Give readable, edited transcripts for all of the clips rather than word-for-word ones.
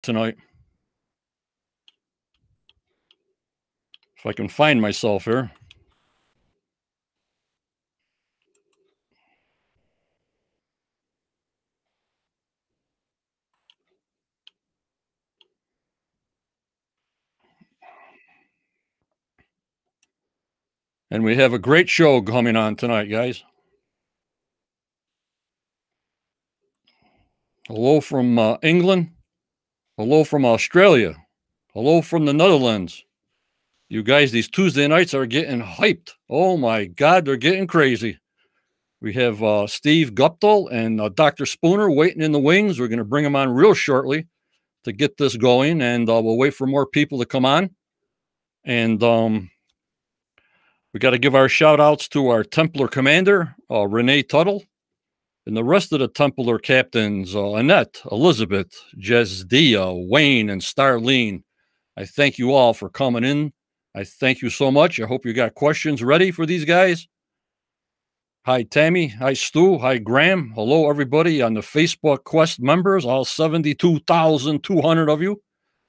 tonight. If I can find myself here. And we have a great show coming on tonight, guys. Hello from England. Hello from Australia. Hello from the Netherlands. You guys, these Tuesday nights are getting hyped. Oh my God, they're getting crazy. We have Steve Guptil and Dr. Spooner waiting in the wings. We're going to bring them on real shortly to get this going, and we'll wait for more people to come on. And we got to give our shout outs to our Templar commander, Renee Tuttle, and the rest of the Templar captains, Annette, Elizabeth, Jezdia, Wayne, and Starlene. I thank you all for coming in. I thank you so much. I hope you got questions ready for these guys. Hi, Tammy. Hi, Stu. Hi, Graham. Hello, everybody on the Facebook Quest members, all 72,200 of you.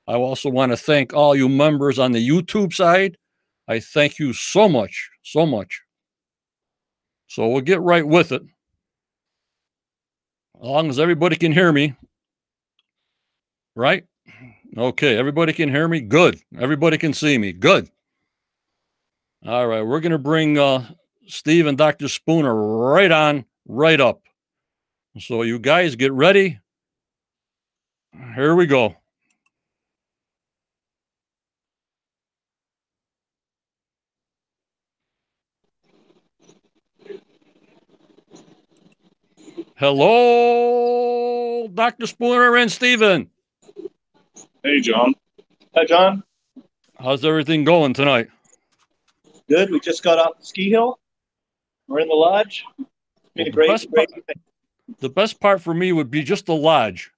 I also want to thank all you members on the YouTube side. I thank you so much, so much. So we'll get right with it. As long as everybody can hear me. Right? Okay, everybody can hear me? Good. Everybody can see me? Good. All right, we're going to bring Steve and Dr. Spooner right on, right up. So you guys get ready. Here we go. Hello, Dr. Spooner and Steven. Hey, John. Hi, John. How's everything going tonight? Good. We just got off the ski hill. We're in the lodge. It's been a great the best part for me would be just the lodge.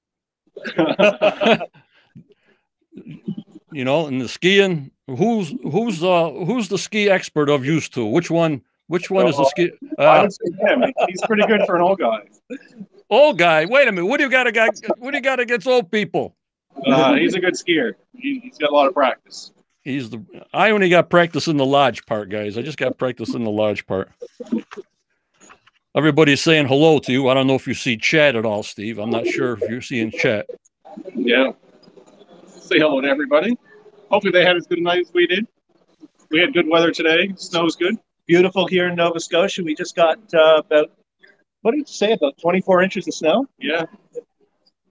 You know, and the skiing. Who's the ski expert of used to? Which one is the ski? I would say him. He's pretty good for an old guy. Old guy. Wait a minute. What do you got against old people? He's a good skier. He's got a lot of practice. I only got practice in the lodge part, guys. I just got practice in the lodge part. Everybody's saying hello to you. I don't know if you see chat at all, Steve. I'm not sure if you're seeing chat. Yeah. Say hello to everybody. Hopefully they had as good a night as we did. We had good weather today. Snow's good. Beautiful here in Nova Scotia. We just got about 24 inches of snow? Yeah.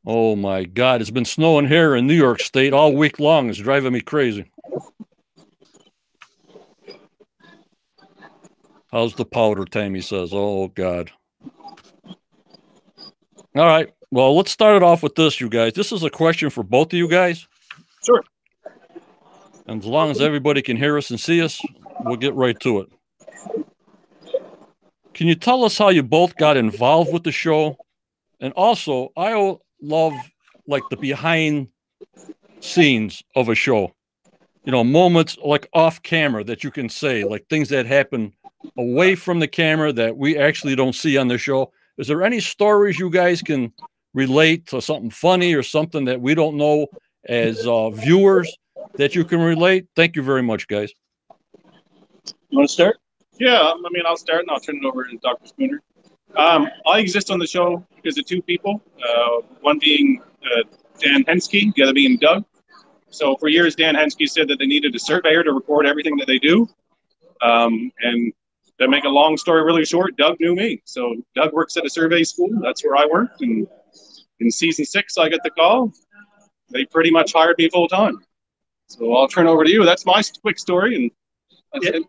Oh, my God. It's been snowing here in New York State all week long. It's driving me crazy. How's the powder, Tammy says. Oh, God. All right. Well, let's start it off with this, you guys. This is a question for both of you guys. Sure. And as long as everybody can hear us and see us, we'll get right to it. Can you tell us how you both got involved with the show? And also, I love like the behind scenes of a show. You know, moments like off camera that you can say, like things that happen away from the camera that we actually don't see on the show. Is there any stories you guys can relate to, something funny or something that we don't know as viewers that you can relate? Thank you very much, guys. You want to start? Yeah, I mean, I'll start and I'll turn it over to Dr. Spooner. I exist on the show because of two people, one being Dan Henske, the other being Doug. So for years, Dan Henske said that they needed a surveyor to record everything that they do. And to make a long story really short, Doug knew me. So Doug works at a survey school. That's where I worked. And in season 6, I get the call. They pretty much hired me full time. So I'll turn over to you. That's my quick story. And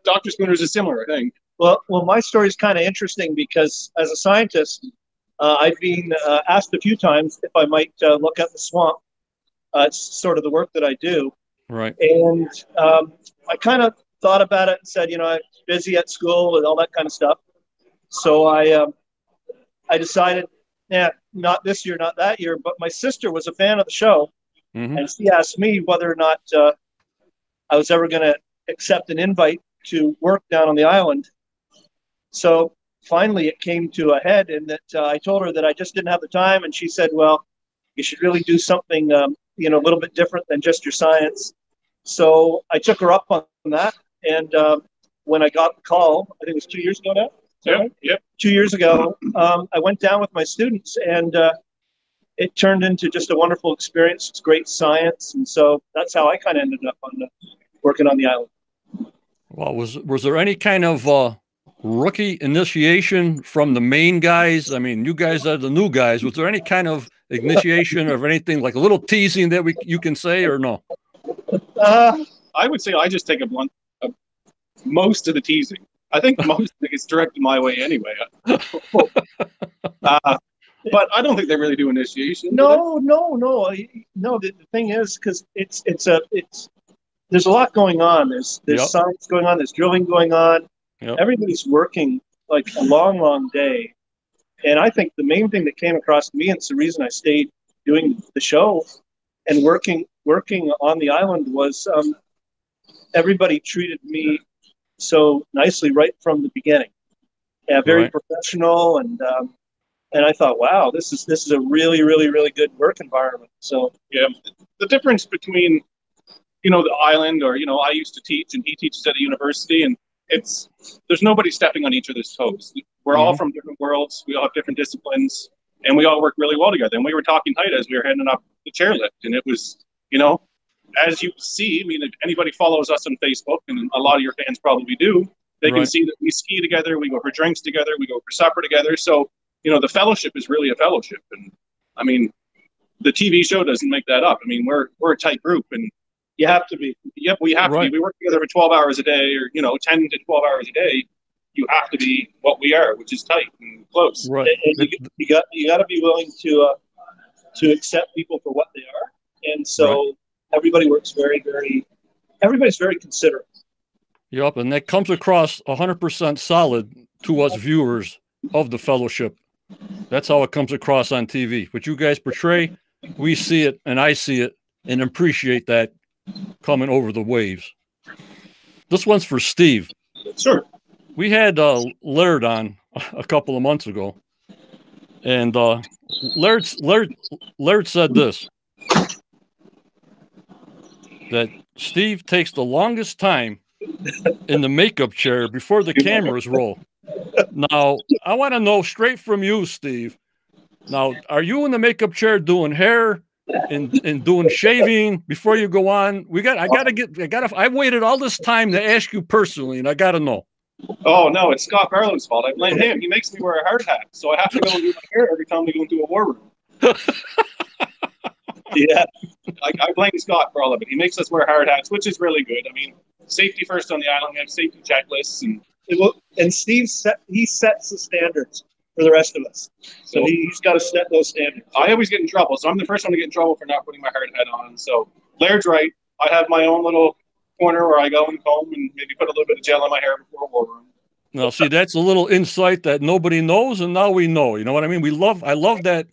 Dr. Spooner's is similar, I think. Well, my story is kind of interesting because as a scientist, I've been asked a few times if I might look at the swamp. It's sort of the work that I do. Right. And I kind of thought about it and said, you know, I'm busy at school and all that kind of stuff. So I decided, not this year, not that year. But my sister was a fan of the show. Mm-hmm. And she asked me whether or not I was ever going to accept an invite to work down on the island. So finally it came to a head in that I told her that I just didn't have the time. And she said, well, you should really do something you know, a little bit different than just your science. So I took her up on that. And when I got the call, I think it was 2 years ago now. Yeah, Right? yeah. 2 years ago, I went down with my students, and it turned into just a wonderful experience. It's great science. And so that's how I kind of ended up on working on the island. Well, was there any kind of rookie initiation from the main guys? I mean, you guys are the new guys. Was there any kind of initiation or anything, like a little teasing that you can say, or no? I would say I just take a blunt. Most of the teasing, I think most of it gets directed my way anyway. But I don't think they really do initiation. No. The thing is, because there's a lot going on. There's Yep. science going on. There's drilling going on. Yep. Everybody's working like a long day. And I think the main thing that came across to me, and it's the reason I stayed doing the show and working on the island, was everybody treated me so nicely right from the beginning. Yeah, very Right. professional, and I thought, wow, this is a really, really, really good work environment. So Yeah, the difference between, you know, the island, or, you know, I used to teach and he teaches at a university, and there's nobody stepping on each other's toes. We're all from different worlds. We all have different disciplines, and we all work really well together. And we were talking height as we were heading up the chairlift, and it was, you know, as you see, I mean, if anybody follows us on Facebook, and a lot of your fans probably do, they can Right. see that we ski together, we go for drinks together, we go for supper together. So, you know, the fellowship is really a fellowship. And I mean, the TV show doesn't make that up. I mean, we're a tight group, and you have to be. yep, we have to Right. be. We work together for 12 hours a day, or, you know, 10 to 12 hours a day. You have to be what we are, which is tight and close. Right. And you got to be willing to accept people for what they are. And so everybody works everybody's very considerate. Yep, and that comes across 100% solid to us viewers of the fellowship. That's how it comes across on TV. What you guys portray, we see it, and I see it, and appreciate that coming over the waves. This one's for Steve. Sure. We had Laird on a couple of months ago, and Laird said this, that Steve takes the longest time in the makeup chair before the cameras roll. Now, I want to know straight from you, Steve. Now, are you in the makeup chair doing hair and doing shaving before you go on? I waited all this time to ask you personally, and I got to know. Oh, no, it's Scott Barlow's fault. I blame him. He makes me wear a hard hat, so I have to go and do my hair every time we go into a war room. Yeah, I blame Scott for all of it. He makes us wear hard hats, which is really good. I mean, safety first on the island. We have safety checklists, And Steve sets the standards for the rest of us. So he's got to set those standards. I always get in trouble, so I'm the first one to get in trouble for not putting my hard hat on. So Laird's right. I have my own little corner where I go and comb and maybe put a little bit of gel in my hair before a war room. Now, see, that's a little insight that nobody knows, and now we know. You know what I mean? I love that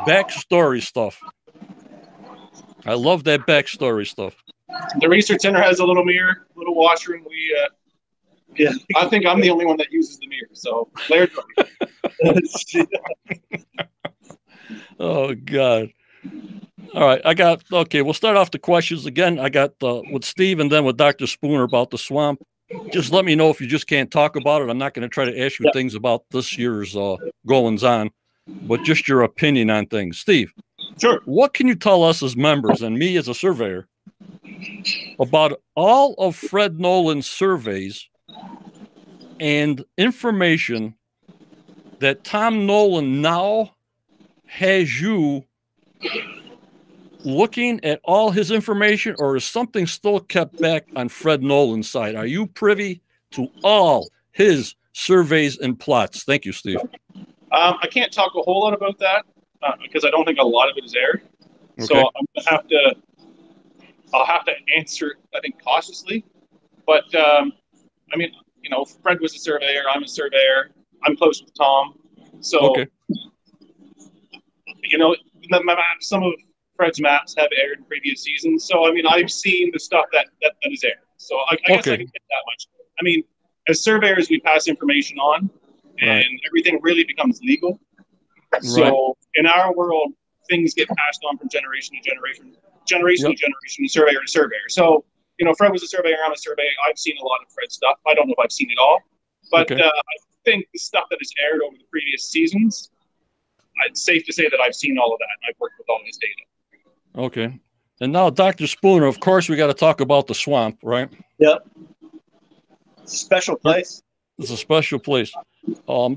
backstory stuff. I love that backstory stuff. The research center has a little mirror, little washroom. Yeah. I think I'm the only one that uses the mirror. So Laird's right. Oh, God. All right. Okay, we'll start off the questions again. I got with Steve and then with Dr. Spooner about the swamp. Just let me know if you just can't talk about it. I'm not going to try to ask you things about this year's goings on, but just your opinion on things. Steve, Sure. What can you tell us as members and me as a surveyor about all of Fred Nolan's surveys and information that Tom Nolan now has you looking at all his information, or is something still kept back on Fred Nolan's side? Are you privy to all his surveys and plots? Thank you, Steve. I can't talk a whole lot about that because I don't think a lot of it is aired. Okay. So I'll have to answer, I think, cautiously. But I mean, you know, Fred was a surveyor. I'm a surveyor. I'm close with Tom. So, okay. You know, some of Fred's maps have aired in previous seasons. So, I mean, I've seen the stuff that is aired. So I guess I can get that much. I mean, as surveyors, we pass information on, and everything really becomes legal. So in our world, things get passed on from generation to generation generation to generation, surveyor to surveyor. So, you know, Fred was a surveyor, I'm a surveyor. I've seen a lot of Fred stuff. I don't know if I've seen it all, but I think the stuff that has aired over the previous seasons, it's safe to say that I've seen all of that, and I've worked with all his data. Okay. And now, Dr. Spooner, of course, we got to talk about the swamp, right? Yeah. It's a special place. It's a special place.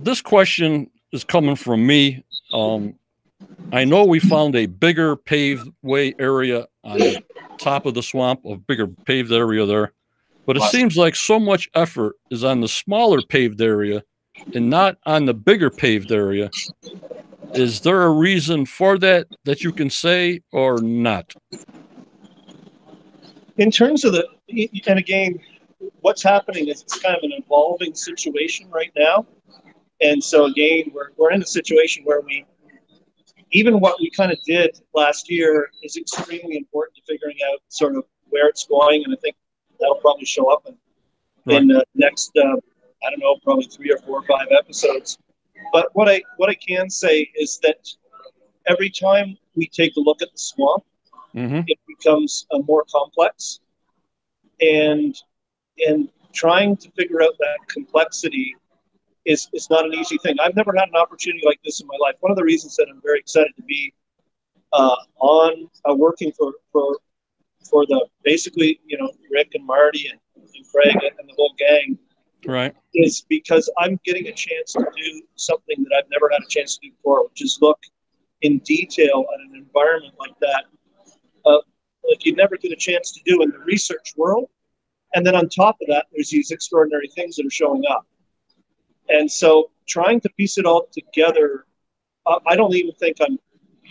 This question is coming from me. I know we found a bigger paved way area on the top of the swamp, a bigger paved area there, but it seems like so much effort is on the smaller paved area and not on the bigger paved area. Is there a reason for that you can say, or not? In terms of and again, what's happening is it's kind of an evolving situation right now. And so again, we're in a situation where even what we kind of did last year is extremely important to figuring out sort of where it's going. And I think that'll probably show up in the next, I don't know, probably 3 or 4 or 5 episodes. But what I can say is that every time we take a look at the swamp, it becomes more complex. And trying to figure out that complexity is not an easy thing. I've never had an opportunity like this in my life. One of the reasons that I'm very excited to be working for the basically, you know, Rick and Marty and Craig and the whole gang, right, is because I'm getting a chance to do something that I've never had a chance to do before, which is look in detail at an environment like that, like you never get a chance to do in the research world. And then on top of that, there's these extraordinary things that are showing up. And so trying to piece it all together, I don't even think I'm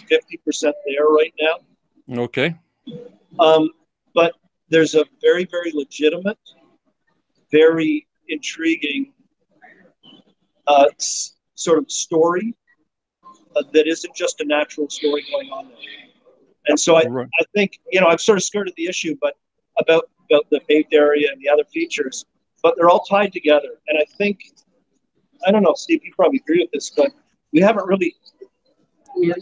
50% there right now. Okay. But there's a very, very legitimate, very intriguing sort of story that isn't just a natural story going on there. And so I think, you know, I've sort of skirted the issue, but about the paved area and the other features, but they're all tied together. And I think, I don't know, Steve, you probably agree with this, but we haven't really,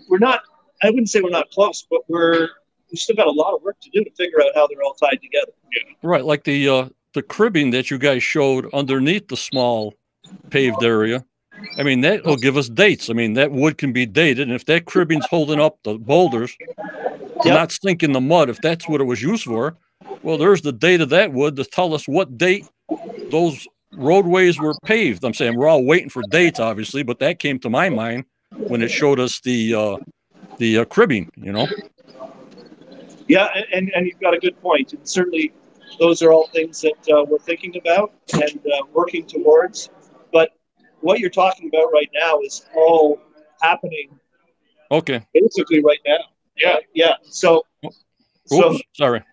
we're not, I wouldn't say we're not close, but we've still got a lot of work to do to figure out how they're all tied together. Yeah. Right, like the cribbing that you guys showed underneath the small paved area. I mean, that will give us dates. I mean, that wood can be dated, and if that cribbing's holding up the boulders to not sink in the mud, if that's what it was used for, well, there's the date of that wood to tell us what date those roadways were paved. I'm saying we're all waiting for dates, obviously, but that came to my mind when it showed us the cribbing, you know? Yeah, and you've got a good point. And certainly those are all things that we're thinking about and working towards. But what you're talking about right now is all happening basically right now. Yeah. So sorry.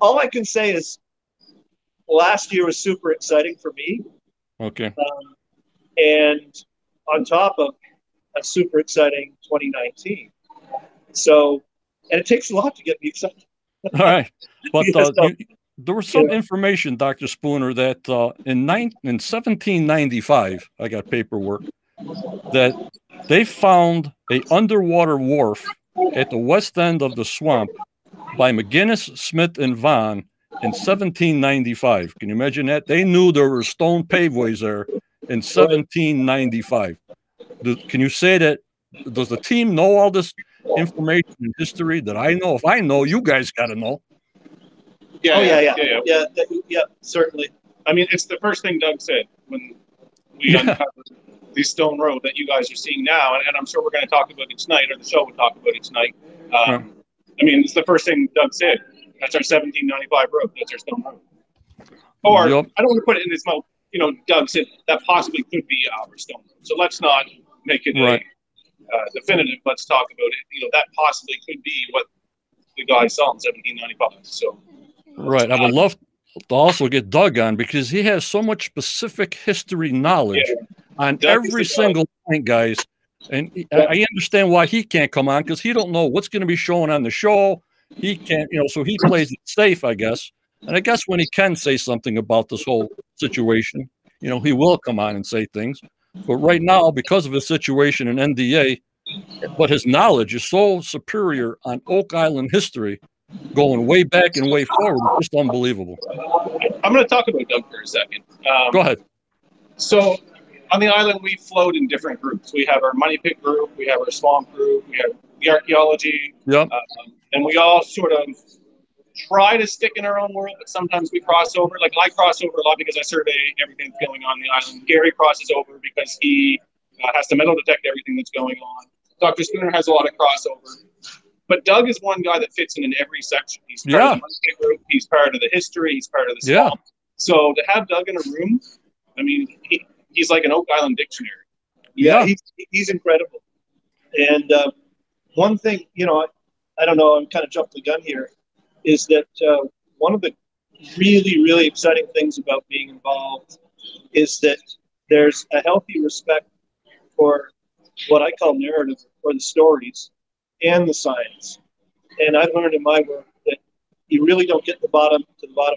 All I can say is last year was super exciting for me. Okay. And on top of a super exciting 2019. So, and it takes a lot to get me excited. All right. But there was some information, Dr. Spooner, that in 1795, I got paperwork, that they found a underwater wharf at the west end of the swamp by McGinnis, Smith, and Vaughan in 1795. Can you imagine that? They knew there were stone paveways there in 1795. Can you say that? Does the team know all this information and history that I know? If I know, you guys got to know. Yeah, certainly. I mean, it's the first thing Doug said when we uncovered the stone road that you guys are seeing now, and I'm sure we're going to talk about it tonight, or the show will talk about it tonight. I mean, it's the first thing Doug said. That's our 1795 road. That's our stone road. Or I don't want to put it in his mouth. You know, Doug said that possibly could be our stone road. So let's not make it definitive. Let's talk about it. You know, that possibly could be what the guy saw in 1795. So. Right. I would love to also get Doug on because he has so much specific history knowledge on every single point, guys. And I understand why he can't come on because he don't know what's going to be shown on the show. He can't, you know, so he plays it safe, I guess. And I guess when he can say something about this whole situation, you know, he will come on and say things. But right now, because of his situation in NDA, but his knowledge is so superior on Oak Island history going way back and way forward. It's just unbelievable. I'm going to talk about Doug for a second. Go ahead. So on the island, we float in different groups. We have our money pit group, we have our swamp group, we have the archaeology, Yep. and we all sort of try to stick in our own world, but sometimes we cross over. Like I cross over a lot because I survey everything that's going on the island. Gary crosses over because he has to metal detect everything that's going on. Dr. Spooner has a lot of crossover. But Doug is one guy that fits in every section. He's part of the money pit group, he's part of the history, he's part of the swamp. So to have Doug in a room, I mean, he's like an Oak Island dictionary. Yeah. He's incredible. And one thing, you know, I don't know, I'm kind of jumping the gun here, is that one of the really, really exciting things about being involved is that there's a healthy respect for what I call narrative, or the stories, and the science. And I've learned in my work that you really don't get to the bottom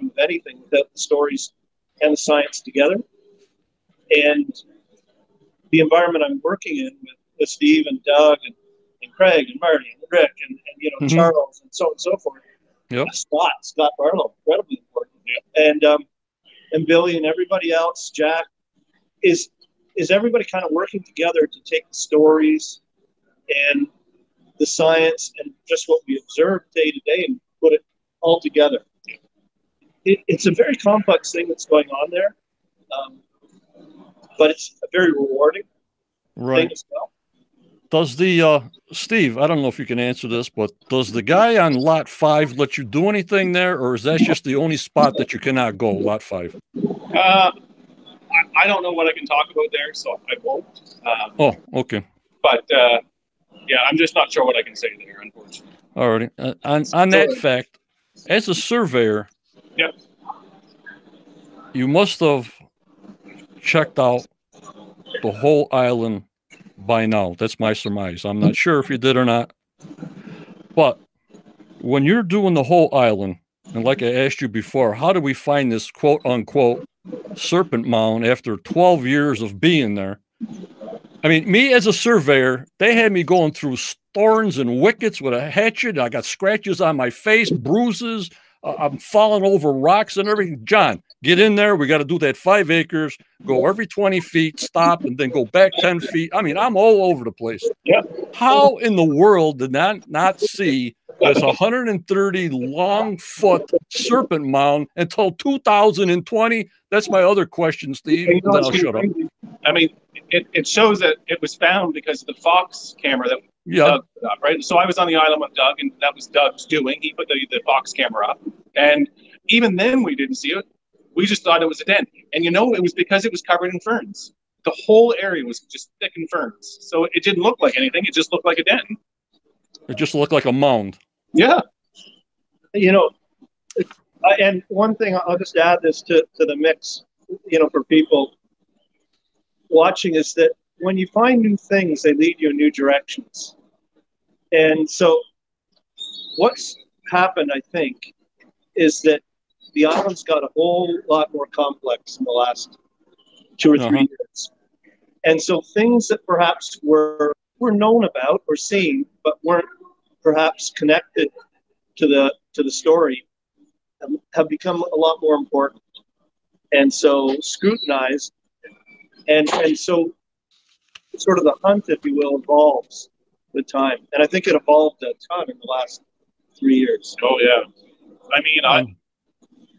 of anything without the stories and the science together. And the environment I'm working in with Steve and Doug and Craig and Marty and Rick and you know, Charles and so on and so forth. Yep. Scott Barlow, incredibly important. Yeah. And Billy and everybody else, Jack, is everybody kind of working together to take the stories and the science and just what we observe day to day and put it all together. It's a very complex thing that's going on there, but it's a very rewarding thing as well. Does the Steve, I don't know if you can answer this, but does the guy on lot 5 let you do anything there, or is that just the only spot that you cannot go, lot 5? I don't know what I can talk about there, so I won't. Oh, okay. But yeah, I'm just not sure what I can say there, unfortunately. All righty. On that fact, as a surveyor, you must have checked out the whole island by now. That's my surmise. I'm not sure if you did or not. But when you're doing the whole island, and like I asked you before, how do we find this quote-unquote Serpent Mound after 12 years of being there? I mean, me as a surveyor, they had me going through thorns and wickets with a hatchet. I got scratches on my face, bruises. I'm falling over rocks and everything. John, get in there. We got to do that 5 acres, go every 20 feet, stop, and then go back 10 feet. I mean, I'm all over the place. Yeah. How in the world did I not see this 130 long foot Serpent Mound until 2020? That's my other question, Steve. And then I'll shut up. I mean, it shows that it was found because of the Fox camera that Doug put up, right? So I was on the island with Doug, and that was Doug's doing. He put the Fox camera up. And even then we didn't see it. We just thought it was a den. And you know, it was because it was covered in ferns. The whole area was just thick in ferns. So it didn't look like anything. It just looked like a den. It just looked like a mound. Yeah. You know, and one thing, I'll just add this to the mix, you know, for people watching, is that when you find new things, they lead you in new directions. And so what's happened, I think, is that the island's got a whole lot more complex in the last 2 or 3 years. And so things that perhaps were known about or seen, but weren't perhaps connected to the story, have become a lot more important. And so scrutinized. And so sort of the hunt, if you will, evolves with time. And I think it evolved a ton in the last 3 years. Oh, yeah. I mean,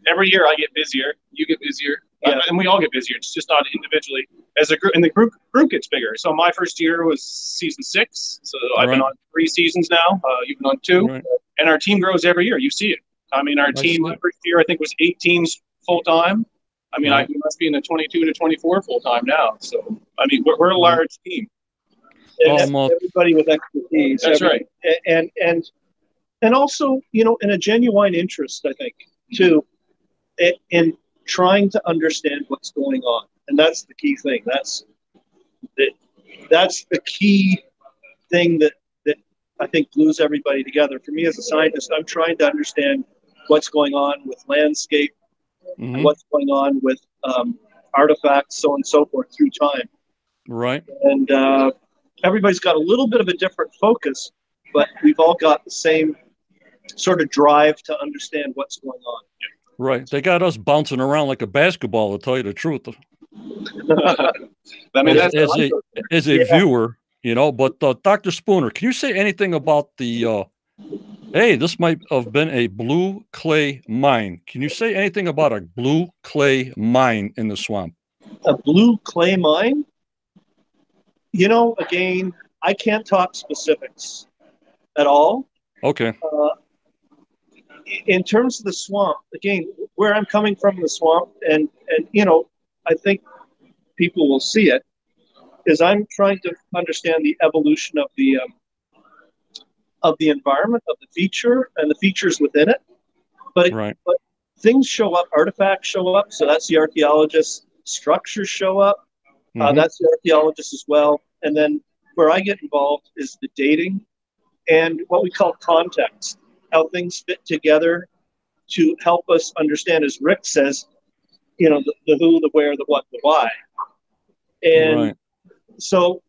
every year I get busier, you get busier, and we all get busier. It's just not individually. As a group, and the group gets bigger. So my first year was season 6. So I've been on 3 seasons now. You've been on 2. And our team grows every year. You see it. I mean, our team, my first year, I think, was 18 full-time. I mean, I must be in the 22 to 24 full-time now. So, I mean, we're a large team. Everybody with expertise. That's right. And also, you know, in a genuine interest, I think, too, in trying to understand what's going on. And that's the key thing. That's the key thing that I think glues everybody together. For me as a scientist, I'm trying to understand what's going on with landscape, what's going on with artifacts, so on and so forth through time. Right. And everybody's got a little bit of a different focus, but we've all got the same sort of drive to understand what's going on. Right. They got us bouncing around like a basketball, to tell you the truth. I mean, as a viewer, you know, but Dr. Spooner, can you say anything about the, hey, this might have been a blue clay mine. Can you say anything about a blue clay mine in the swamp? A blue clay mine? You know, again, I can't talk specifics at all. Okay. In terms of the swamp, again, where I'm coming from in the swamp, and you know, I think people will see it, is I'm trying to understand the evolution of the environment, of the feature, and the features within it. But things show up, artifacts show up, so that's the archaeologist. Structures show up, that's the archaeologist as well. And then where I get involved is the dating and what we call context, how things fit together to help us understand, as Rick says, you know, the who, the where, the what, the why. And so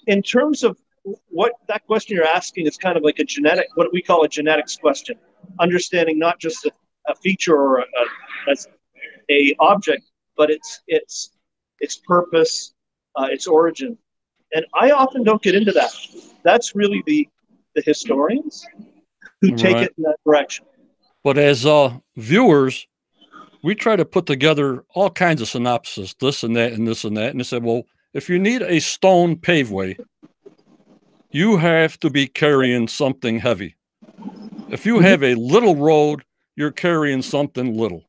in terms of what that question you're asking is kind of like a genetic, what we call a genetics question, understanding not just a feature or a object, but its purpose, its origin. And I often don't get into that. That's really the historians who take it in that direction. But as viewers, we try to put together all kinds of synopsis, this and that and this and that. And they said, well, if you need a stone paveway, you have to be carrying something heavy. If you have a little road, you're carrying something little,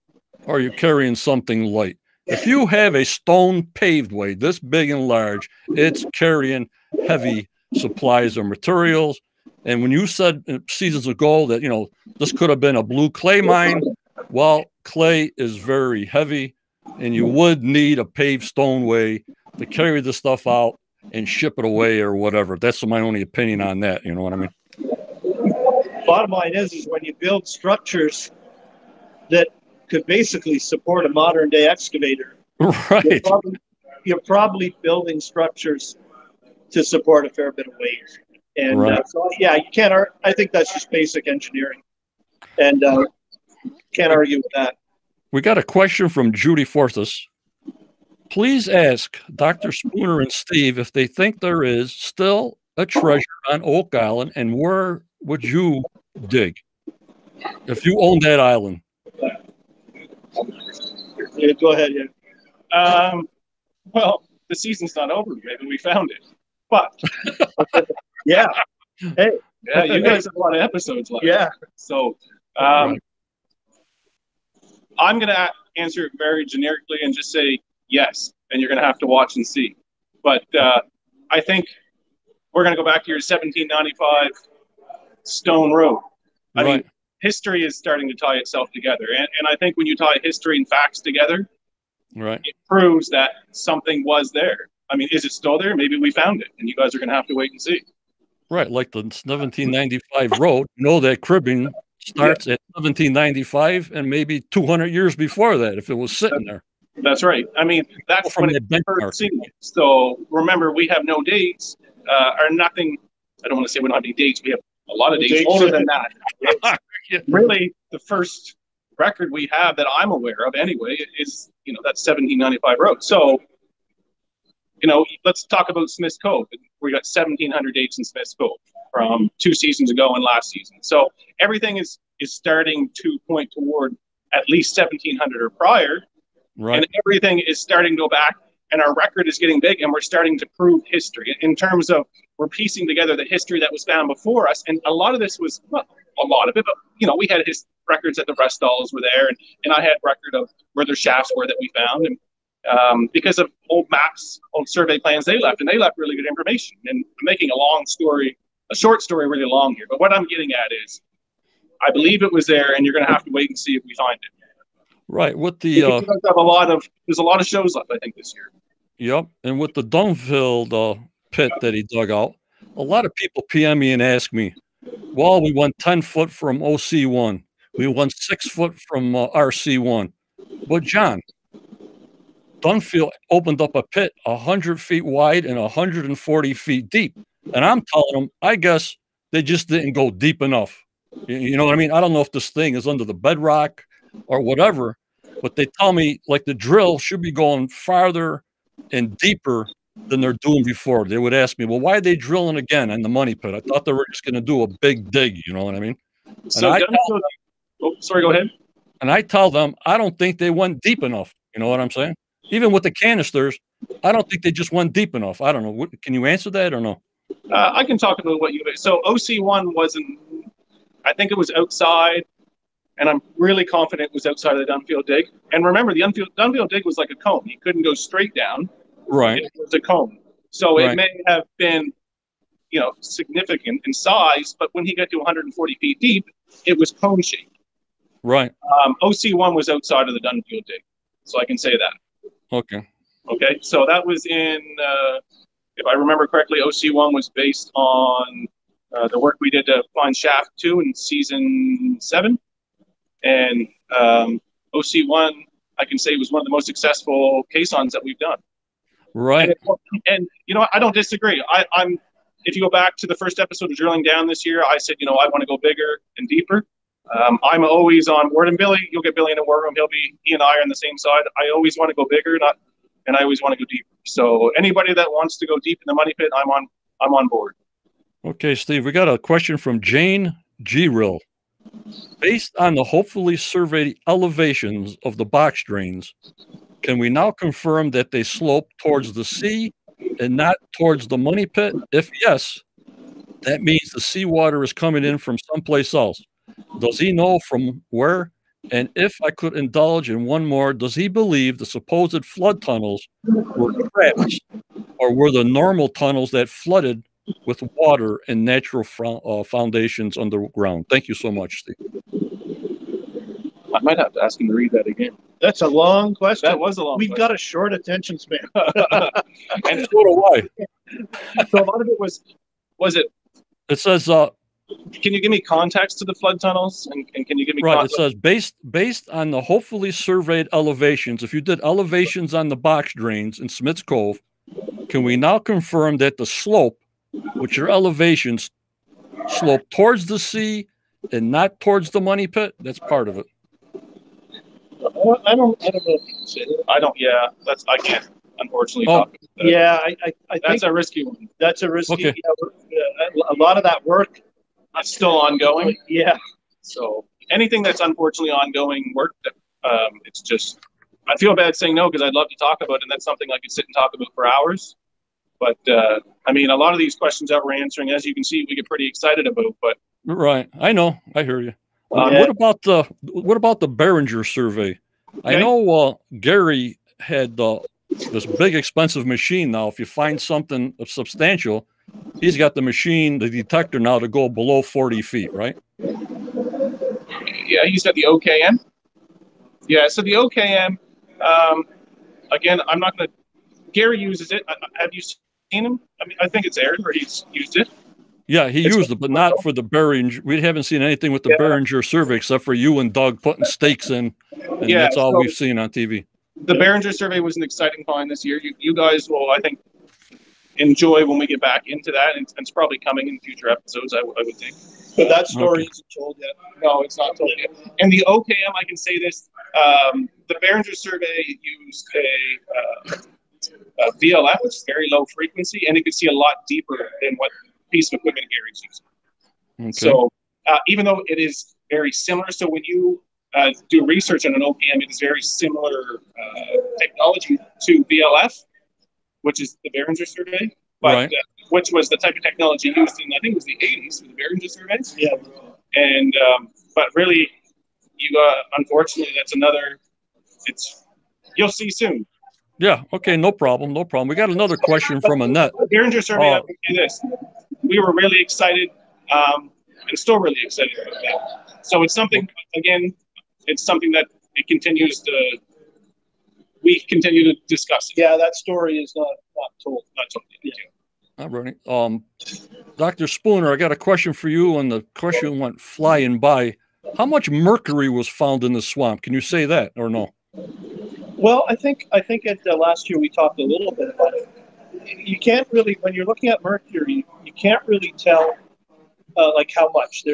or you're carrying something light. If you have a stone paved way this big and large, it's carrying heavy supplies or materials. And when you said seasons ago that, you know, this could have been a blue clay mine, well, clay is very heavy, and you would need a paved stone way to carry the stuff out and ship it away or whatever. That's my only opinion on that. You know what I mean? Bottom line is when you build structures that could basically support a modern day excavator, right? You're probably building structures to support a fair bit of weight. And so, yeah, you can't. I think that's just basic engineering, and can't argue with that. We got a question from Judy Forthus. Please ask Dr. Spooner and Steve if they think there is still a treasure on Oak Island, and where would you dig if you owned that island? Yeah, go ahead. Yeah. Well, the season's not over. Maybe we found it, but yeah. Hey. Yeah, you guys have a lot of episodes left. Yeah. So I'm going to answer it very generically and just say yes, and you're going to have to watch and see. But I think we're going to go back to your 1795 Stone Road. I mean, history is starting to tie itself together. And I think when you tie history and facts together, it proves that something was there. I mean, is it still there? Maybe we found it, and you guys are going to have to wait and see. Right, like the 1795 road. You know that cribbing starts at 1795 and maybe 200 years before that if it was sitting there. That's right. I mean, that's when it first seen it. So remember, we have no dates or nothing. I don't want to say we don't have any dates. We have a lot of dates older than that. Really, the first record we have that I'm aware of anyway is, you know, that 1795 road. So, you know, let's talk about Smith's Cove. We got 1,700 dates in Smith's Cove from 2 seasons ago and last season. So everything is starting to point toward at least 1,700 or prior. Right. And everything is starting to go back, and our record is getting big, and we're starting to prove history in terms of we're piecing together the history that was found before us. And a lot of this was, well, a lot of it, but, you know, we had his records that the Restalls were there, and I had record of where their shafts were that we found. And because of old maps, old survey plans they left, and they left really good information. And I'm making a short story really long here, but what I'm getting at is I believe it was there, and you're going to have to wait and see if we find it. Right. With the there's a lot of shows left, I think, this year. Yep. And with the Dunfield pit that he dug out, a lot of people PM me and ask me, well, we went 10 foot from OC1. We went 6 foot from RC1. But John, Dunfield opened up a pit 100 feet wide and 140 feet deep. And I'm telling them, I guess they just didn't go deep enough. You know what I mean? I don't know if this thing is under the bedrock or whatever, but they tell me like the drill should be going farther and deeper than they're doing before. They would ask me, well, why are they drilling again in the money pit? I thought they were just going to do a big dig. You know what I mean? And So Dunfield, oh, sorry, go ahead. And I tell them, I don't think they went deep enough. You know what I'm saying? Even with the canisters, I don't think they just went deep enough. I don't know. Can you answer that or no? I can talk about what you. So OC1 wasn't. I think it was outside, and I'm really confident it was outside of the Dunfield dig. And remember, the Dunfield dig was like a cone. You couldn't go straight down. Right. It was a cone. So right. It may have been, significant in size, but when he got to 140 feet deep, it was cone shaped. Right. OC1 was outside of the Dunfield dig, so I can say that. Okay. Okay. So that was in, if I remember correctly, OC1 was based on the work we did to find Shaft 2 in season 7. And OC1, I can say, was one of the most successful caissons that we've done. Right. And I don't disagree. I'm if you go back to the first episode of Drilling Down this year, I said, I want to go bigger and deeper. I'm always on board, and Billy, you'll get Billy in a war room. He and I are on the same side. I always want to go bigger, and I always want to go deeper. So anybody that wants to go deep in the money pit, I'm on board. Okay, Steve, we got a question from Jane G-Rill. Based on the hopefully surveyed elevations of the box drains, can we now confirm that they slope towards the sea and not towards the money pit? If yes, that means the seawater is coming in from someplace else. Does he know from where? And if I could indulge in one more, does he believe the supposed flood tunnels were traps or were the normal tunnels that flooded with water and natural foundations underground? Thank you so much, Steve. I might have to ask him to read that again. That's a long question. That was a long We've question. got a short attention span. And so do I. So a lot of it was it? It says, can you give me context to the flood tunnels? And can you give me context? It says, based on the hopefully surveyed elevations, if you did elevations on the box drains in Smith's Cove, can we now confirm that the slope, which are elevations, slope towards the sea and not towards the money pit? That's part of it. I don't know if you can say that. I can't, unfortunately. Talk about that. Yeah, I think that's a risky one. That's a risky. Okay. A lot of that work is still ongoing. Yeah. So anything that's unfortunately ongoing work, it's just, I feel bad saying no because I'd love to talk about it, and that's something I could sit and talk about for hours. But I mean, a lot of these questions that we're answering, as you can see, we get pretty excited about. But right, I know, I hear you. What about the Behringer Survey? Okay. I know Gary had this big expensive machine. Now, if you find something substantial, he's got the machine, the detector now to go below 40 feet, right? Yeah, he's got the OKM. Yeah, so the OKM. Again, I'm not going to. Gary uses it. Have you seen him? I mean, I think it's aired where he's used it. Yeah, he used it, but not for the Behringer. We haven't seen anything with the Behringer Survey except for you and Doug putting stakes in, and that's all we've seen on TV. The Behringer Survey was an exciting find this year. You guys will, I think, enjoy when we get back into that, and it's probably coming in future episodes, I would think. But that story isn't told yet. No, it's not told yet. And the OKM, I can say this, the Behringer Survey used a VLF, which is very low frequency, and it could see a lot deeper than what piece of equipment Gary's using. Okay. So even though it is very similar, so when you do research on an OPM, it is very similar technology to VLF, which is the Behringer Survey, but right. Which was the type of technology used in, I think it was the 80s with the Behringer Surveys. Yeah. And but really, unfortunately, that's another. You'll see soon. Yeah. Okay. No problem. No problem. We got another question from Annette. Behringer Survey. I can do this. We were really excited, and still really excited about that. So it's something. Again, it's something that we continue to discuss. Yeah, that story is not told. Not told yet. Yeah. All right. Dr. Spooner, I got a question for you, and the question went flying by. How much mercury was found in the swamp? Can you say that or no? Well, I think at last year we talked a little bit about it. You can't really, when you're looking at mercury, you can't really tell like how much.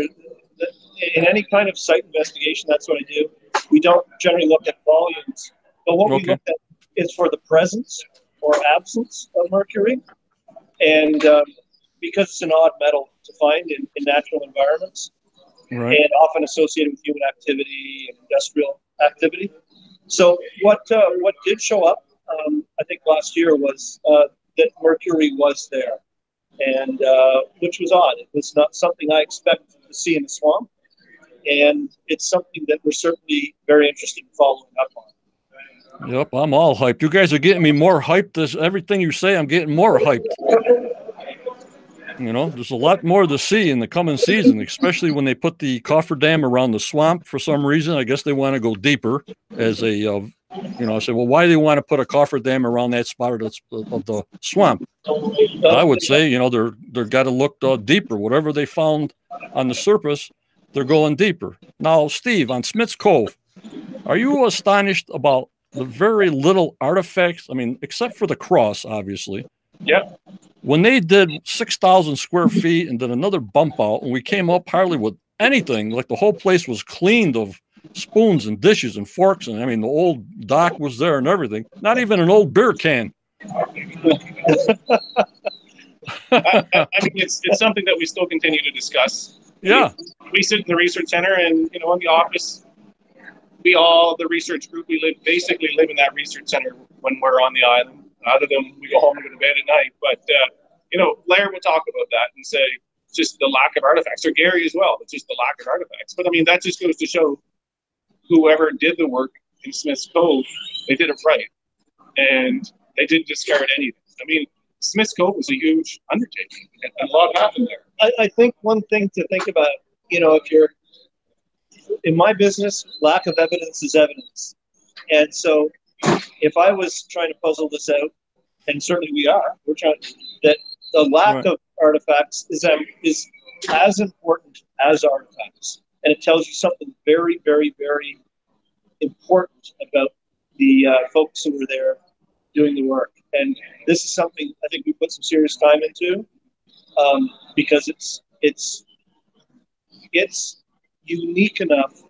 in any kind of site investigation, that's what I do. We don't generally look at volumes, but what we look at is for the presence or absence of mercury. And because it's an odd metal to find in natural environments, and often associated with human activity and industrial activity. So what did show up, I think last year, was that mercury was there, and which was odd. It was not something I expected to see in the swamp, and it's something that we're certainly very interested in following up on. Yep, I'm all hyped. You guys are getting me more hyped. This everything you say, I'm getting more hyped. You know, there's a lot more to see in the coming season, especially when they put the cofferdam around the swamp for some reason. I guess they want to go deeper as a, you know, I said, well, why do they want to put a cofferdam around that spot of the swamp? I would say, you know, they're got to look deeper. Whatever they found on the surface, they're going deeper. Now, Steve, on Smith's Cove, are you astonished about the very little artifacts? I mean, except for the cross, obviously. Yeah. When they did 6,000 square feet and then another bump out, and we came up hardly with anything, like the whole place was cleaned of spoons and dishes and forks. And I mean, the old dock was there and everything. Not even an old beer can. I mean, it's something that we still continue to discuss. Yeah. We sit in the research center, and, you know, in the office, the research group, basically live in that research center when we're on the island. Other than we go home and go to bed at night. But, you know, Blair would talk about that and say just the lack of artifacts, or Gary as well, but just the lack of artifacts. But, I mean, that just goes to show whoever did the work in Smith's Cove, they did it right. And they didn't discard anything. I mean, Smith's Cove was a huge undertaking, and a lot happened there. I think one thing to think about, you know, if you're in my business, lack of evidence is evidence. And so if I was trying to puzzle this out, and certainly we're trying, that the lack of artifacts is as important as artifacts. And it tells you something very, very, very important about the folks who were there doing the work. And this is something I think we put some serious time into, because it's unique enough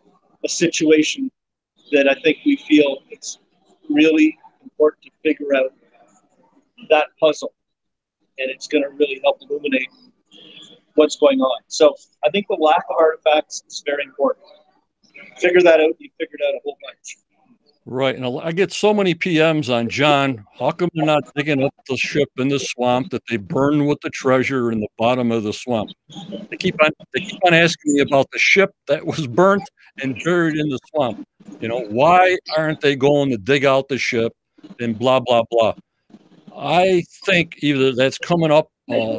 a situation that I think we feel it's really important to figure out that puzzle, and it's going to really help illuminate what's going on. So I think the lack of artifacts is very important. Figure that out, you figured out a whole bunch. Right, and I get so many PMs on John. How come they're not digging up the ship in the swamp that they burn with the treasure in the bottom of the swamp? They keep on asking me about the ship that was burnt and buried in the swamp. You know, why aren't they going to dig out the ship and blah blah blah? I think either that's coming up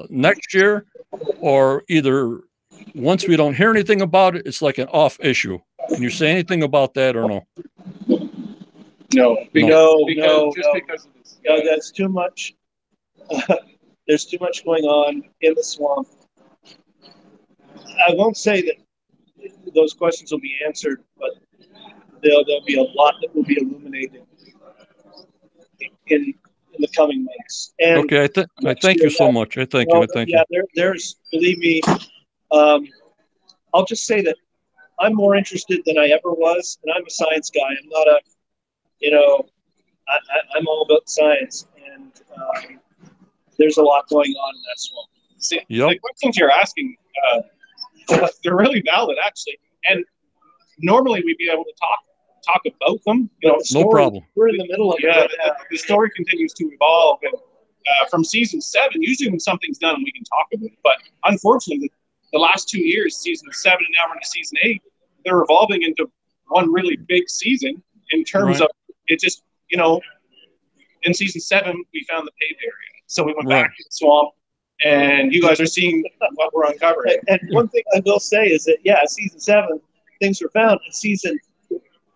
next year, or either once we don't hear anything about it, it's like an off issue. Can you say anything about that or no? No, because of this. No, that's too much. There's too much going on in the swamp. I won't say that those questions will be answered, but there'll be a lot that will be illuminated in the coming months. And okay, I thank you so much. I thank you. Yeah, there's, believe me, I'll just say that I'm more interested than I ever was, and I'm a science guy. I'm not a, you know, I'm all about science, and there's a lot going on in that swamp. See, the questions you're asking, they're really valid, actually. And normally we'd be able to talk about them. You know, no problem. We're in the middle of it. The story continues to evolve, and from season 7, usually when something's done, we can talk about it. But unfortunately, the last 2 years, season 7 and now we're into season 8, they're evolving into one really big season in terms of it. Just, you know, in season 7 we found the paved area, so we went back to the swamp, and you guys are seeing what we're uncovering. And one thing I will say is that season 7 things were found. In season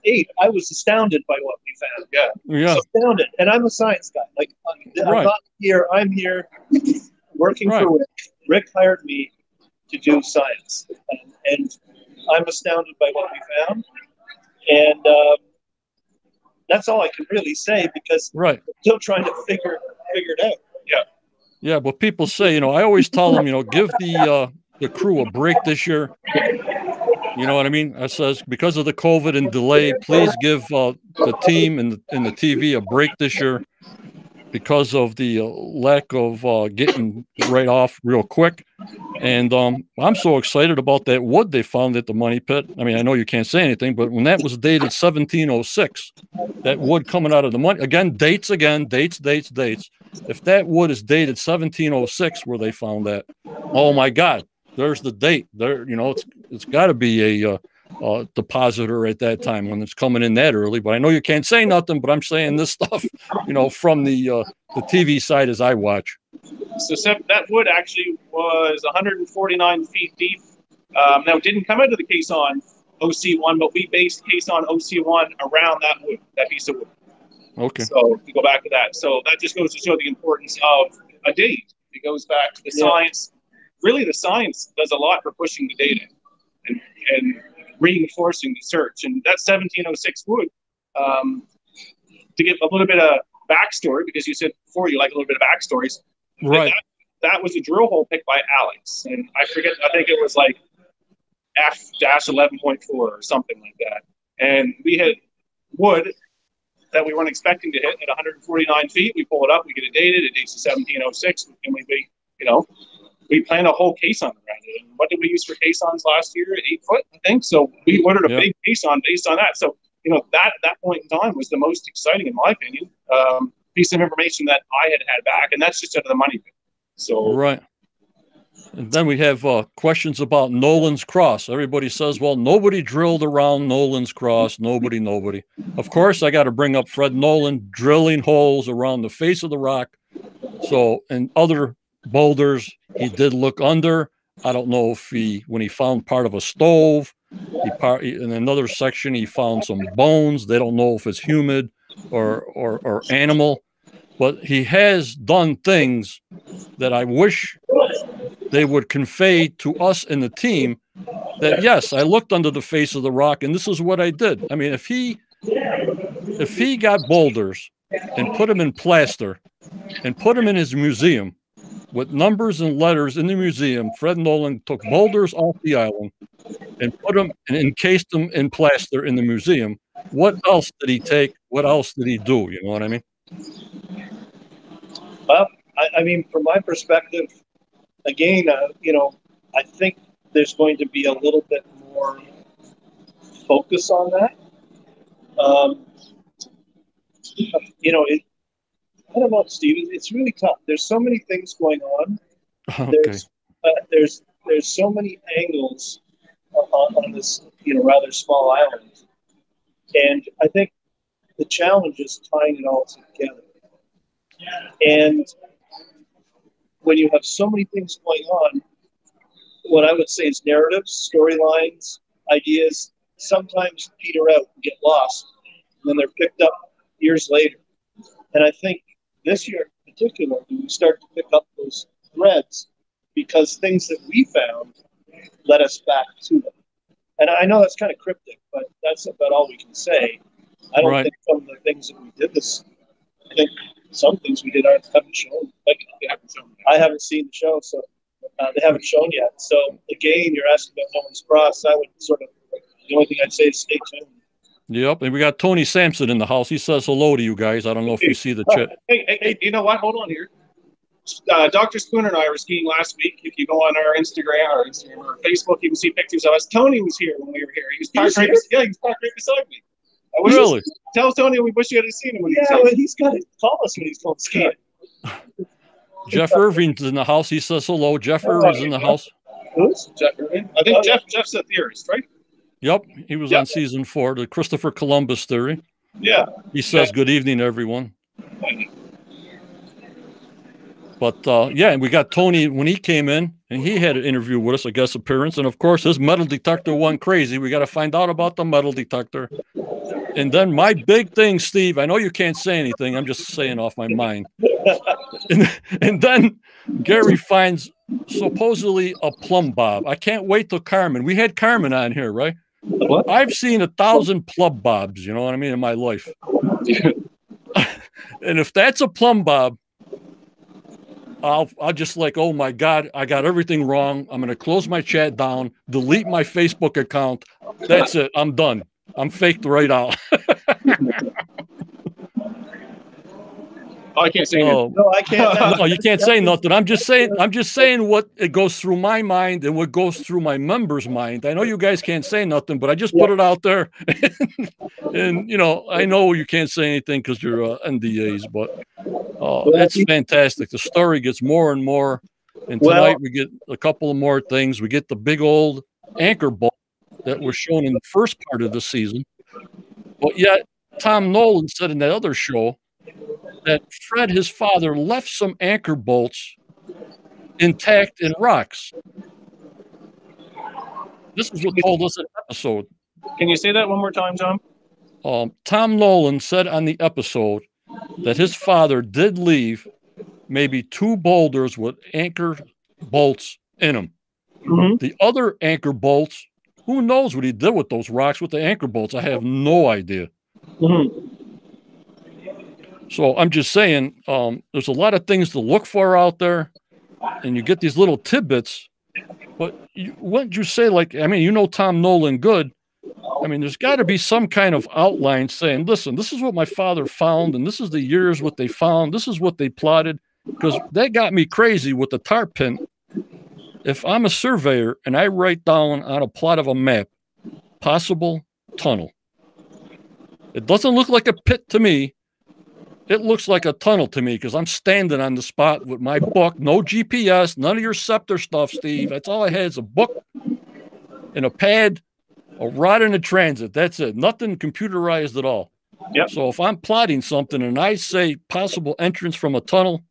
8, I was astounded by what we found. Yeah. Astounded. And I'm a science guy. Like, I'm not here. I'm here working for Rick. Rick hired me to do science, and I'm astounded by what we found. And that's all I can really say, because I'm still trying to figure it out. Yeah, but people say, you know, I always tell them, you know, give the crew a break this year. You know what I mean? It says, because of the COVID and delay, please give the team and the TV a break this year because of the lack of getting right off real quick. And I'm so excited about that wood they found at the Money Pit. I mean, I know you can't say anything, but when that was dated 1706, that wood coming out of the money, dates, dates. If that wood is dated 1706, where they found that, oh my God, there's the date there. You know, it's got to be a depositor at that time when it's coming in that early. But I know you can't say nothing, but I'm saying this stuff, you know, from the TV side as I watch. So that wood actually was 149 feet deep. Now, it didn't come out of the caisson OC1, but we based caisson OC1 around that piece of wood. Okay. So to go back to that. So that just goes to show the importance of a date. It goes back to the science. Really, the science does a lot for pushing the data and reinforcing the search. And that 1706 wood, to give a little bit of backstory, because you said before you like a little bit of backstories. Right. That was a drill hole picked by Alex. And I think it was like F-11.4 or something like that. And we had wood that we weren't expecting to hit at 149 feet. We pull it up, we get it dated, it dates to 1706, and we planned a whole caisson around it. And what did we use for caissons last year? 8 foot, I think. So we ordered a big caisson based on that. So, you know, that point in time was the most exciting, in my opinion, piece of information that I had back, and that's just out of the Money Pit. So right. And then we have questions about Nolan's Cross. Everybody says, well, nobody drilled around Nolan's Cross. Nobody. Of course, I got to bring up Fred Nolan drilling holes around the face of the rock. So, and other boulders, he did look under. I don't know if when he found part of a stove, in another section, he found some bones. They don't know if it's human or animal, but he has done things that I wish they would convey to us in the team that, yes, I looked under the face of the rock and this is what I did. I mean, if he got boulders and put them in plaster and put them in his museum with numbers and letters in the museum, Fred Nolan took boulders off the island and put them and encased them in plaster in the museum. What else did he take? What else did he do? You know what I mean? Well, I mean, from my perspective, again, you know, I think there's going to be a little bit more focus on that. You know, I don't know, Steve. It's really tough. There's so many things going on. Okay. There's so many angles on this, you know, rather small island, and I think the challenge is tying it all together. And when you have so many things going on, what I would say is narratives, storylines, ideas sometimes peter out and get lost, and then they're picked up years later. And I think this year in particular, we start to pick up those threads because things that we found led us back to them. And I know that's kind of cryptic, but that's about all we can say. I don't think some of the things that we did I think some things we did haven't shown. Like, I haven't seen the show, so they haven't shown yet. So again, you're asking about Nolan's Cross. I would the only thing I'd say is stay tuned. Yep, and we got Tony Sampson in the house. He says hello to you guys. I don't know if you see the chat. Hey, you know what? Hold on here. Dr. Spooner and I were skiing last week. If you go on our Instagram or Facebook, you can see pictures of us. Tony was here when we were here. He was parked right beside me. Really? Tell Tony we wish you had seen him when he's got to call us when he's going skiing. Jeff Irving's in the house. He says hello. Jeff Irving's in the house. Who's Jeff Irving? I think Jeff's a theorist, right? Yep, he was on season 4, the Christopher Columbus theory. Yeah. He says good evening, everyone. But, and we got Tony when he came in, and he had an interview with us, a guest appearance. And, of course, his metal detector went crazy. We got to find out about the metal detector. And then my big thing, Steve, I know you can't say anything. I'm just saying off my mind. And then Gary finds supposedly a plumb bob. I can't wait till Carmen. We had Carmen on here, right? What? I've seen 1,000 plumb bobs, you know what I mean, in my life. And if that's a plumb bob, I'll just like, oh my God, I got everything wrong. I'm going to close my chat down, delete my Facebook account. That's it. I'm done. I'm faked right out. Oh, I can't say anything. No, I can't. No, you can't say nothing. I'm just saying what it goes through my mind and what goes through my members' mind. I know you guys can't say nothing, but I just put it out there. And, you know, I know you can't say anything because you're NDAs, but it's fantastic. The story gets more and more. And tonight we get a couple of more things. We get the big old anchor bolt that was shown in the first part of the season. But yet, Tom Nolan said in that other show that Fred, his father, left some anchor bolts intact in rocks. This is what told us in the episode. Can you say that one more time, Tom? Tom Nolan said on the episode that his father did leave maybe 2 boulders with anchor bolts in them. Mm-hmm. The other anchor bolts, who knows what he did with those rocks with the anchor bolts? I have no idea. Mm-hmm. So I'm just saying, there's a lot of things to look for out there, and you get these little tidbits. But wouldn't you say, like, I mean, you know Tom Nolan good. I mean, there's got to be some kind of outline saying, listen, this is what my father found, and this is the years what they found. This is what they plotted. Because that got me crazy with the tar pin. If I'm a surveyor and I write down on a plot of a map, possible tunnel, it doesn't look like a pit to me. It looks like a tunnel to me because I'm standing on the spot with my book, no GPS, none of your scepter stuff, Steve. That's all I had is a book and a pad, a rod and a transit. That's it. Nothing computerized at all. Yep. So if I'm plotting something and I say possible entrance from a tunnel,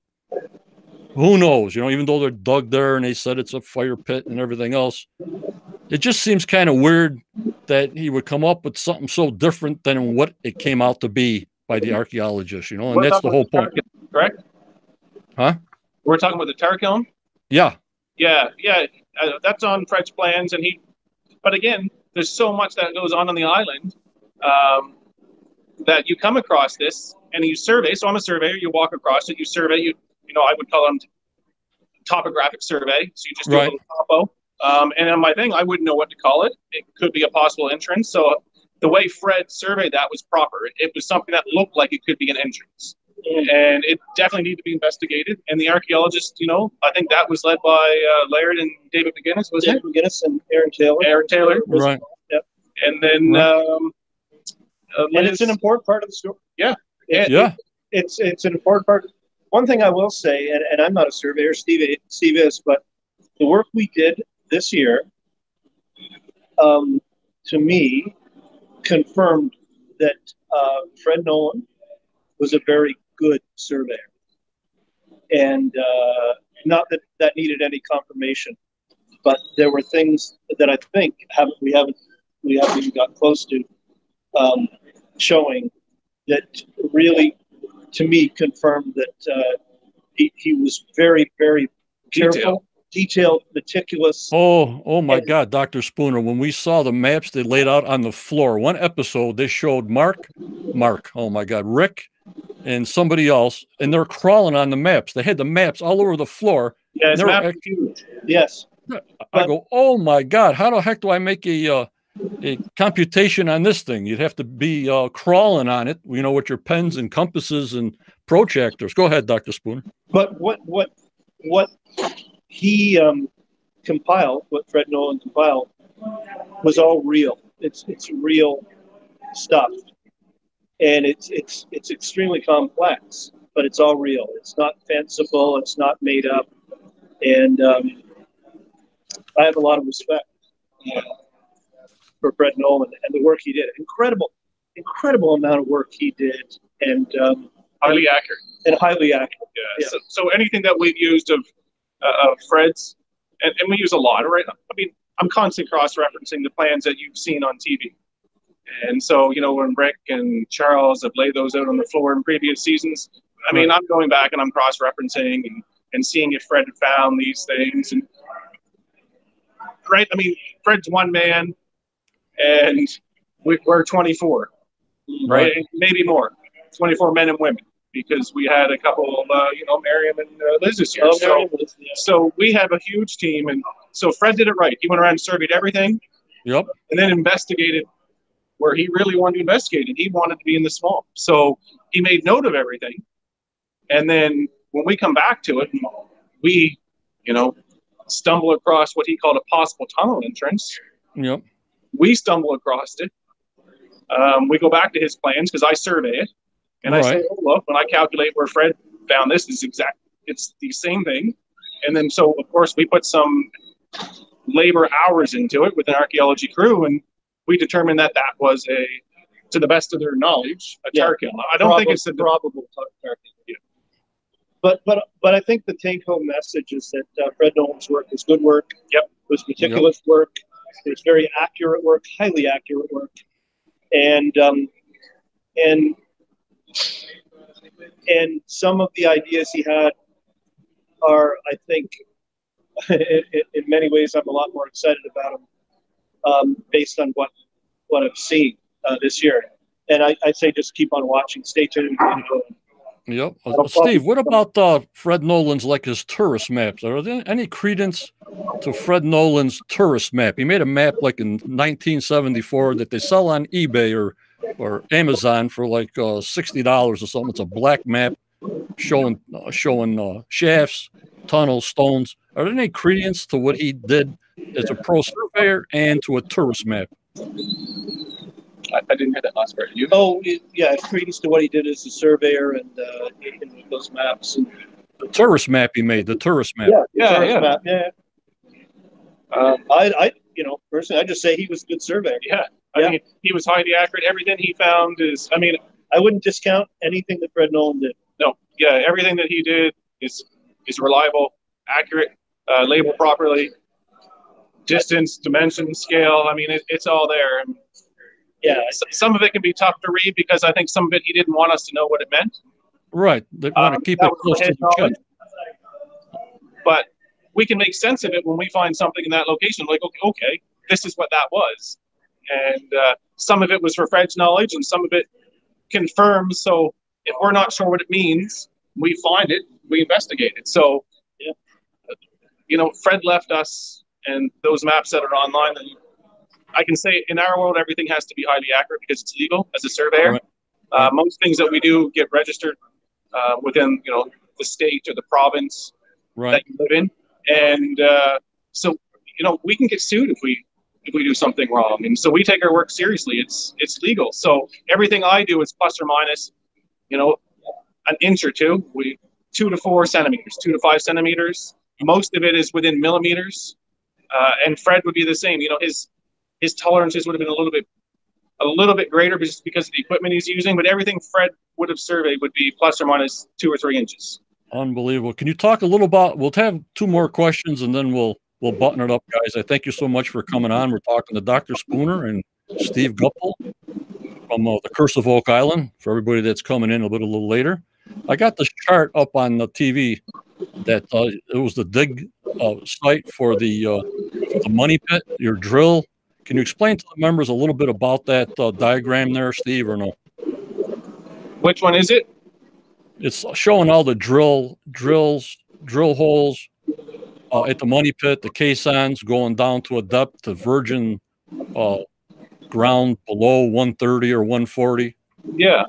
who knows? You know, even though they're dug there and they said it's a fire pit and everything else, it just seems kind of weird that he would come up with something so different than what it came out to be by the archaeologists, you know, and that's the whole point. Correct? Huh? We're talking about the tar kiln? Yeah. Yeah. That's on Fred's plans. But again, there's so much that goes on the island that you come across this and you survey. So I'm a surveyor. You walk across it, you survey, you know, I would call them topographic survey. So you just do a little topo. And on my thing, I wouldn't know what to call it. It could be a possible entrance. So the way Fred surveyed that was proper. It was something that looked like it could be an entrance. And it definitely needed to be investigated. And the archaeologists, you know, I think that was led by Laird and David McGuinness, was it? McGuinness and Aaron Taylor. Aaron Taylor. Right. Yep. And then... and it's an important part of the story. Yeah. It's an important part. One thing I will say, and I'm not a surveyor, Steve is, but the work we did this year, to me, confirmed that Fred Nolan was a very good surveyor. And not that that needed any confirmation, but there were things that I think we haven't even got close to showing that really, to me, confirmed that he was very, very careful, detailed, meticulous. Oh my God, Dr. Spooner, when we saw the maps they laid out on the floor, one episode, they showed Mark, oh my God, Rick, and somebody else, and they're crawling on the maps. They had the maps all over the floor. Yeah, it's map huge. Yes. I go, oh my God, how the heck do I make a computation on this thing? You'd have to be crawling on it, you know, with your pens and compasses and protractors. Go ahead, Dr. Spooner. But what he compiled, what Fred Nolan compiled, was all real. It's real stuff, and it's extremely complex, but it's all real. It's not fanciful. It's not made up, and I have a lot of respect for Fred Nolan and the work he did. Incredible amount of work he did, and highly accurate. Yeah. So anything that we've used of Fred's, and we use a lot, right? I mean, I'm constantly cross-referencing the plans that you've seen on TV. And so, you know, when Rick and Charles have laid those out on the floor in previous seasons, I mean, I'm going back and I'm cross-referencing and seeing if Fred had found these things. And right? I mean, Fred's one man, and we're 24, right? Maybe more, 24 men and women. because we had a couple of, Miriam and Liz this year. So we have a huge team. And so Fred did it right. He went around and surveyed everything. Yep. And then investigated where he really wanted to investigate. And he wanted to be in the swamp. So he made note of everything. And then when we come back to it, we, stumble across what he called a possible tunnel entrance. Yep. We stumble across it. We go back to his plans because I survey it. And I say, oh, look, when I calculate where Fred found this, it's the same thing. And then, so, of course, we put some labor hours into it with an archaeology crew, and we determined that was to the best of their knowledge, a tar kiln. I don't think it's a probable tar kiln. Yeah. But I think the take-home message is that Fred Nolan's work was good work. Yep. It was meticulous work. It was very accurate work, highly accurate work. And some of the ideas he had are, I think, in many ways, I'm a lot more excited about them based on what I've seen this year. And I say just keep on watching. Stay tuned. Yep. Steve, what about Fred Nolan's, like his tourist maps? Are there any credence to Fred Nolan's tourist map? He made a map like in 1974 that they sell on eBay or Amazon for like $60 or something. It's a black map showing shafts, tunnels, stones. Are there any credence to what he did as a pro surveyor and to a tourist map? I didn't hear that last part. You? Oh, yeah, credence to what he did as a surveyor and with those maps. And the tourist map he made, the tourist map. Yeah. Personally, I just say he was a good surveyor. Yeah. I mean, he was highly accurate. Everything he found is, I wouldn't discount anything that Fred Nolan did. No. Yeah, everything that he did is reliable, accurate, labeled properly, distance, dimension, scale. I mean, it's all there. And yeah, some of it can be tough to read because I think some of it he didn't want us to know what it meant. Right. They want to keep it close to the chest. But we can make sense of it when we find something in that location. Like, okay, this is what that was. And some of it was for Fred's knowledge and some of it confirms. So if we're not sure what it means, we find it, we investigate it. So, Fred left us and those maps that are online. And I can say in our world, everything has to be highly accurate because it's legal as a surveyor. Right. Most things that we do get registered within, the state or the province that you live in. And so, we can get sued if we do something wrong. And so we take our work seriously. It's legal. So everything I do is plus or minus, an inch or two. 2 to 4 centimeters, 2 to 5 centimeters. Most of it is within millimeters. And Fred would be the same. His tolerances would have been a little bit greater just because of the equipment he's using, but everything Fred would have surveyed would be plus or minus 2 or 3 inches. Unbelievable. Can you talk a little about, we'll have 2 more questions and then we'll button it up, guys. I thank you so much for coming on. We're talking to Dr. Spooner and Steve Guptil from the Curse of Oak Island, for everybody that's coming in a little later. I got this chart up on the TV that it was the dig site for the money pit, your drill. Can you explain to the members a little bit about that diagram there, Steve, or no? Which one is it? It's showing all the drill holes at the money pit, the caissons going down to a depth to virgin ground below 130 or 140. Yeah.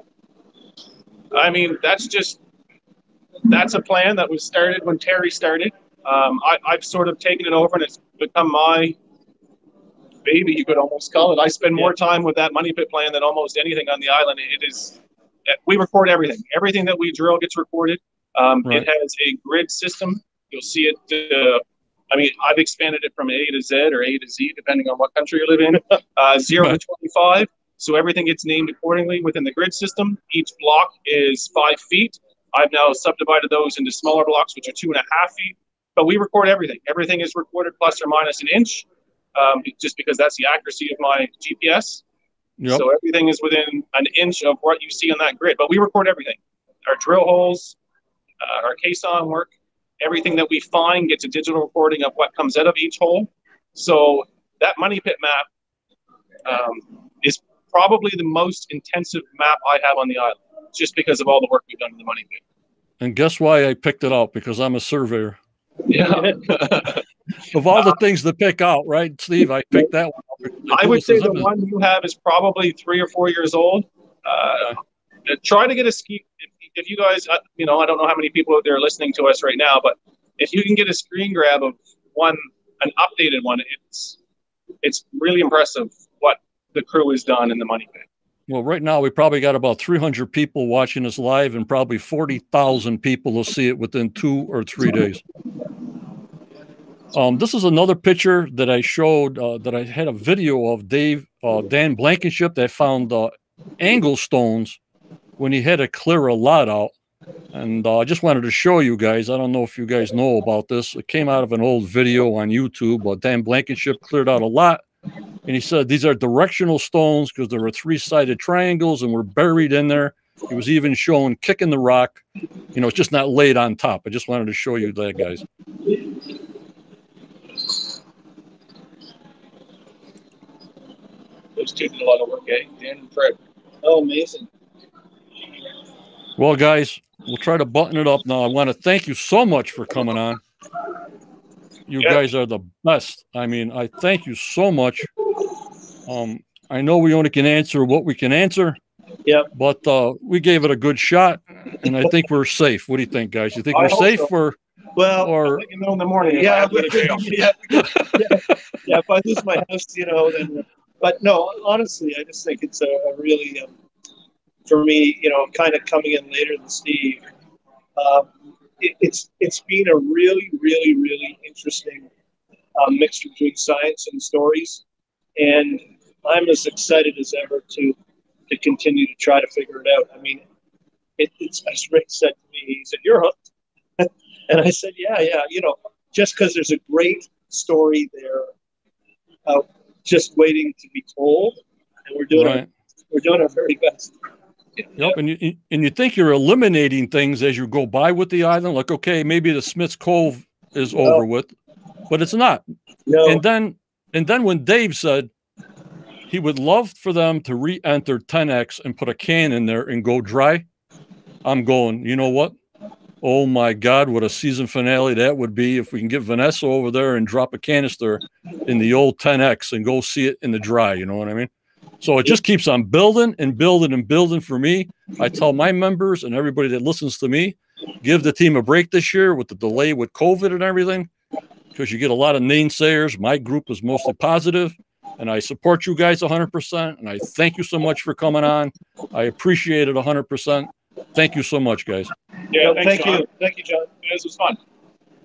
I mean, that's a plan that was started when Terry started. I've sort of taken it over and it's become my baby, you could almost call it. I spend more time with that money pit plan than almost anything on the island. We record everything. Everything that we drill gets recorded. It has a grid system. You'll see it. I've expanded it from A to Z or A to Z, depending on what country you live in, 0 to 25. So everything gets named accordingly within the grid system. Each block is 5 feet. I've now subdivided those into smaller blocks, which are 2.5 feet. But we record everything. Everything is recorded plus or minus an inch. Just because that's the accuracy of my GPS. Yep. So everything is within an inch of what you see on that grid. But we record everything. Our drill holes, our caisson work, everything that we find gets a digital recording of what comes out of each hole. So that money pit map is probably the most intensive map I have on the island. just because of all the work we've done in the money pit. And guess why I picked it out? Because I'm a surveyor. Yeah. Of all the things to pick out, right, Steve? I picked that one. I would say the one you have is probably 3 or 4 years old. Try to get a ski. If you guys, you know, I don't know how many people out there are listening to us right now, but if you can get a screen grab of an updated one, it's really impressive what the crew has done in the money pit. Well, right now we probably got about 300 people watching us live, and probably 40,000 people will see it within 2 or 3 days. This is another picture that I showed, that I had a video of Dan Blankenship that found angle stones when he had to clear a lot out. And I just wanted to show you guys. I don't know if you guys know about this. It came out of an old video on YouTube, but Dan Blankenship cleared out a lot. And he said these are directional stones because there were 3-sided triangles and were buried in there. He was even showing kicking the rock. You know, it's just not laid on top. I just wanted to show you that, guys. Those two did a lot of work, eh? Dan and Fred. Oh, amazing. Well, guys, we'll try to button it up now. I want to thank you so much for coming on. You guys are the best. I mean, I thank you so much. I know we only can answer what we can answer. Yeah. But we gave it a good shot, and I think we're safe. What do you think, guys? You think we're safe, so. I'll let you know in the morning. Yeah, yeah. If I lose my house, you know, then. But no, honestly, I just think it's a really, for me, you know, kind of coming in later than Steve. It's been a really, really, really interesting mixture between science and stories, and I'm as excited as ever to continue to try to figure it out. I mean, it's as Rick said to me, he said, "You're hooked," and I said, "Yeah, you know, just because there's a great story there, just waiting to be told, and we're doing our very best." Yep, and you think you're eliminating things as you go by with the island, like, okay, maybe the Smith's Cove is over with, but it's not. No. And then when Dave said he would love for them to re-enter 10X and put a can in there and go dry, I'm going, you know what? Oh my God, what a season finale that would be if we can get Vanessa over there and drop a canister in the old 10X and go see it in the dry, you know what I mean? So it just keeps on building and building and building for me. I tell my members and everybody that listens to me, give the team a break this year with the delay with COVID and everything, because you get a lot of naysayers. My group is mostly positive, and I support you guys 100%, and I thank you so much for coming on. I appreciate it 100%. Thank you so much, guys. Yeah, thank you. Thank you, John. This was fun.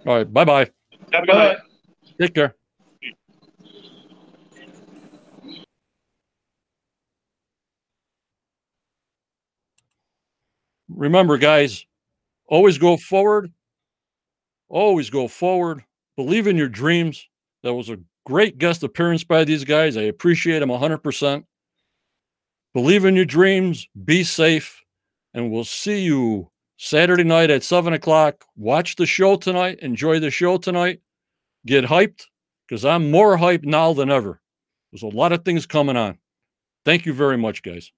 All right, bye-bye. Have a good night. Take care. Remember, guys, always go forward. Always go forward. Believe in your dreams. That was a great guest appearance by these guys. I appreciate them 100%. Believe in your dreams. Be safe. And we'll see you Saturday night at 7 o'clock. Watch the show tonight. Enjoy the show tonight. Get hyped, because I'm more hyped now than ever. There's a lot of things coming on. Thank you very much, guys.